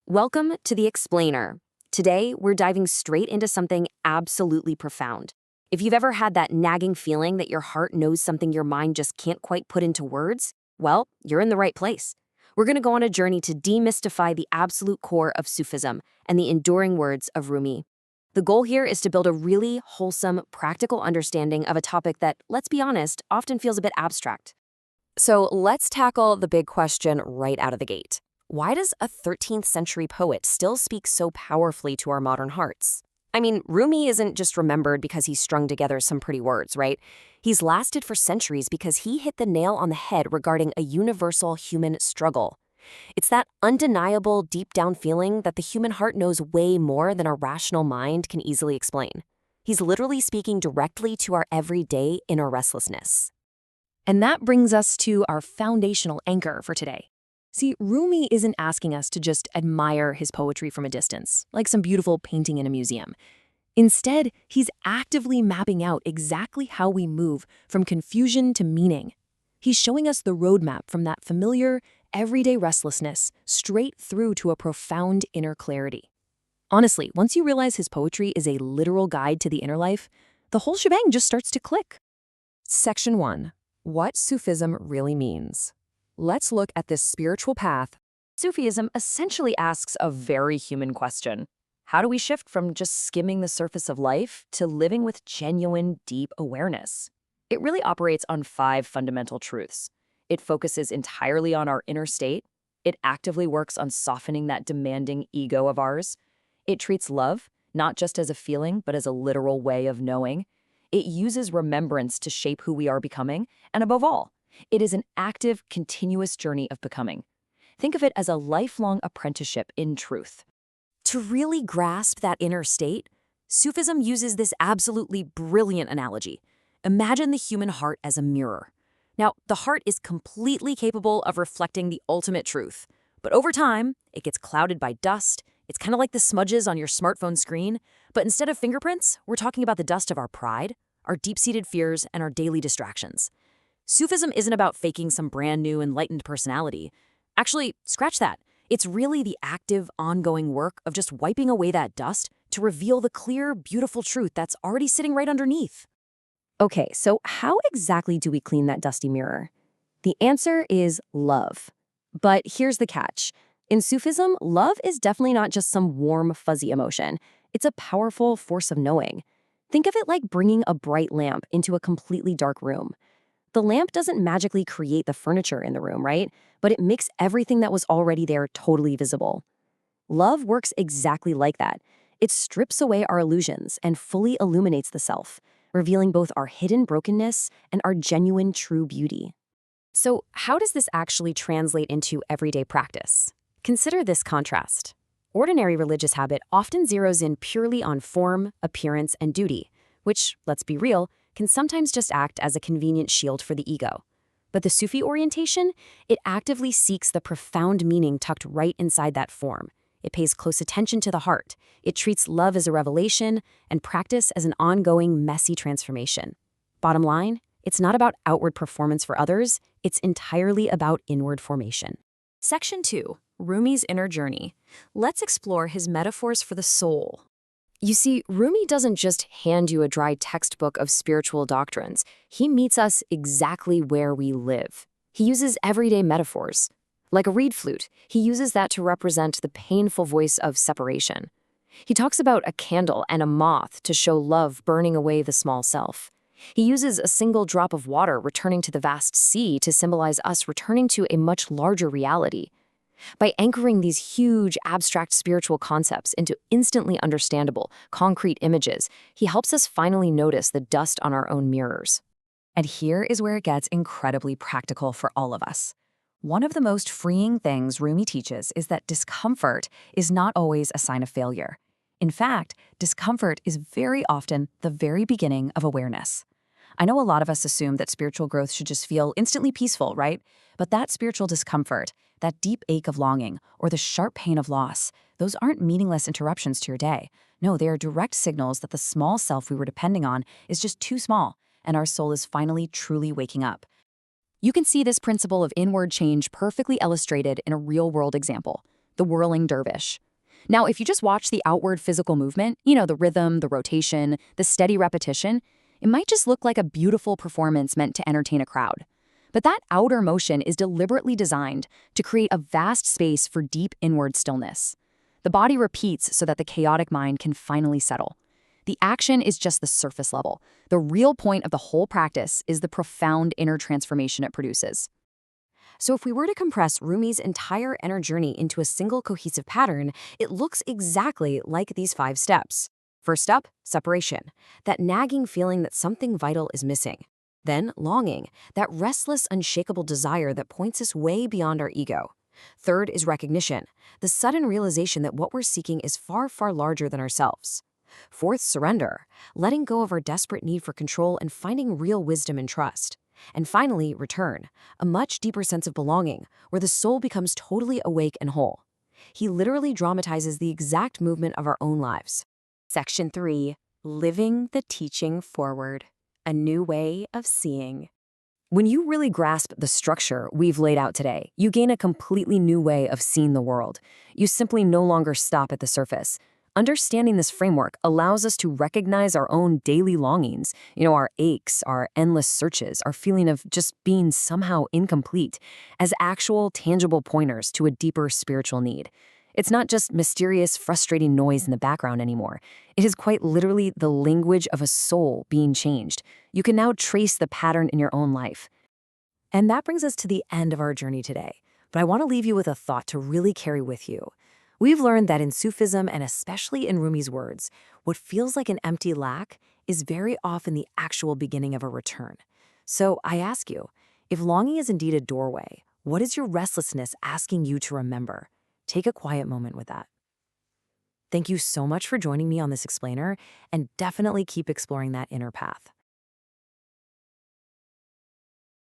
Welcome to The Explainer. Today, we're diving straight into something absolutely profound. If you've ever had that nagging feeling that your heart knows something your mind just can't quite put into words, well, you're in the right place. We're going to go on a journey to demystify the absolute core of Sufism and the enduring words of Rumi. The goal here is to build a really wholesome, practical understanding of a topic that, let's be honest, often feels a bit abstract. So let's tackle the big question right out of the gate. Why does a 13th century poet still speak so powerfully to our modern hearts? I mean, Rumi isn't just remembered because he strung together some pretty words, right? He's lasted for centuries because he hit the nail on the head regarding a universal human struggle. It's that undeniable, deep-down feeling that the human heart knows way more than our rational mind can easily explain. He's literally speaking directly to our everyday inner restlessness. And that brings us to our foundational anchor for today. See, Rumi isn't asking us to just admire his poetry from a distance, like some beautiful painting in a museum. Instead, he's actively mapping out exactly how we move from confusion to meaning. He's showing us the roadmap from that familiar, everyday restlessness straight through to a profound inner clarity. Honestly, once you realize his poetry is a literal guide to the inner life, the whole shebang just starts to click. Section 1. What Sufism really means. Let's look at this spiritual path. Sufism essentially asks a very human question. How do we shift from just skimming the surface of life to living with genuine, deep awareness? It really operates on 5 fundamental truths. It focuses entirely on our inner state. It actively works on softening that demanding ego of ours. It treats love not just as a feeling, but as a literal way of knowing. It uses remembrance to shape who we are becoming, and above all, it is an active, continuous journey of becoming. Think of it as a lifelong apprenticeship in truth. To really grasp that inner state, Sufism uses this absolutely brilliant analogy. Imagine the human heart as a mirror. Now, the heart is completely capable of reflecting the ultimate truth, but over time, it gets clouded by dust. It's kind of like the smudges on your smartphone screen, but instead of fingerprints, we're talking about the dust of our pride, our deep-seated fears, and our daily distractions. Sufism isn't about faking some brand new enlightened personality. Actually, scratch that. It's really the active, ongoing work of just wiping away that dust to reveal the clear, beautiful truth that's already sitting right underneath. Okay, so how exactly do we clean that dusty mirror? The answer is love. But here's the catch. In Sufism, love is definitely not just some warm, fuzzy emotion. It's a powerful force of knowing. Think of it like bringing a bright lamp into a completely dark room. The lamp doesn't magically create the furniture in the room, right? But it makes everything that was already there totally visible. Love works exactly like that. It strips away our illusions and fully illuminates the self, revealing both our hidden brokenness and our genuine true beauty. So, how does this actually translate into everyday practice? Consider this contrast. Ordinary religious habit often zeroes in purely on form, appearance, and duty, which, let's be real, can sometimes just act as a convenient shield for the ego. But the Sufi orientation, it actively seeks the profound meaning tucked right inside that form. It pays close attention to the heart. It treats love as a revelation and practice as an ongoing, messy transformation. Bottom line, it's not about outward performance for others, it's entirely about inward formation. Section 2. Rumi's inner journey. Let's explore his metaphors for the soul. You see, Rumi doesn't just hand you a dry textbook of spiritual doctrines. He meets us exactly where we live. He uses everyday metaphors. Like a reed flute, he uses that to represent the painful voice of separation. He talks about a candle and a moth to show love burning away the small self. He uses a single drop of water returning to the vast sea to symbolize us returning to a much larger reality. By anchoring these huge, abstract spiritual concepts into instantly understandable, concrete images, he helps us finally notice the dust on our own mirrors. And here is where it gets incredibly practical for all of us. One of the most freeing things Rumi teaches is that discomfort is not always a sign of failure. In fact, discomfort is very often the very beginning of awareness. I know a lot of us assume that spiritual growth should just feel instantly peaceful, right? But that spiritual discomfort, that deep ache of longing, or the sharp pain of loss, those aren't meaningless interruptions to your day. No, they are direct signals that the small self we were depending on is just too small, and our soul is finally truly waking up. You can see this principle of inward change perfectly illustrated in a real-world example. the whirling dervish. Now, if you just watch the outward physical movement, the rhythm, the rotation, the steady repetition, it might just look like a beautiful performance meant to entertain a crowd. But that outer motion is deliberately designed to create a vast space for deep inward stillness. The body repeats so that the chaotic mind can finally settle. The action is just the surface level. The real point of the whole practice is the profound inner transformation it produces. So if we were to compress Rumi's entire inner journey into a single cohesive pattern, it looks exactly like these 5 steps. First up, separation, that nagging feeling that something vital is missing. Then longing, that restless, unshakable desire that points us way beyond our ego. Third is recognition, the sudden realization that what we're seeking is far, far larger than ourselves. Fourth, surrender, letting go of our desperate need for control and finding real wisdom and trust. And finally, return, a much deeper sense of belonging, where the soul becomes totally awake and whole. He literally dramatizes the exact movement of our own lives. Section 3. Living the teaching forward. A new way of seeing. When you really grasp the structure we've laid out today, you gain a completely new way of seeing the world. You simply no longer stop at the surface. Understanding this framework allows us to recognize our own daily longings, our aches, our endless searches, our feeling of just being somehow incomplete, as actual, tangible pointers to a deeper spiritual need. It's not just mysterious, frustrating noise in the background anymore. It is quite literally the language of a soul being changed. You can now trace the pattern in your own life. And that brings us to the end of our journey today. But I want to leave you with a thought to really carry with you. We've learned that in Sufism, and especially in Rumi's words, what feels like an empty lack is very often the actual beginning of a return. So I ask you, if longing is indeed a doorway, what is your restlessness asking you to remember? Take a quiet moment with that. Thank you so much for joining me on this explainer, and definitely keep exploring that inner path.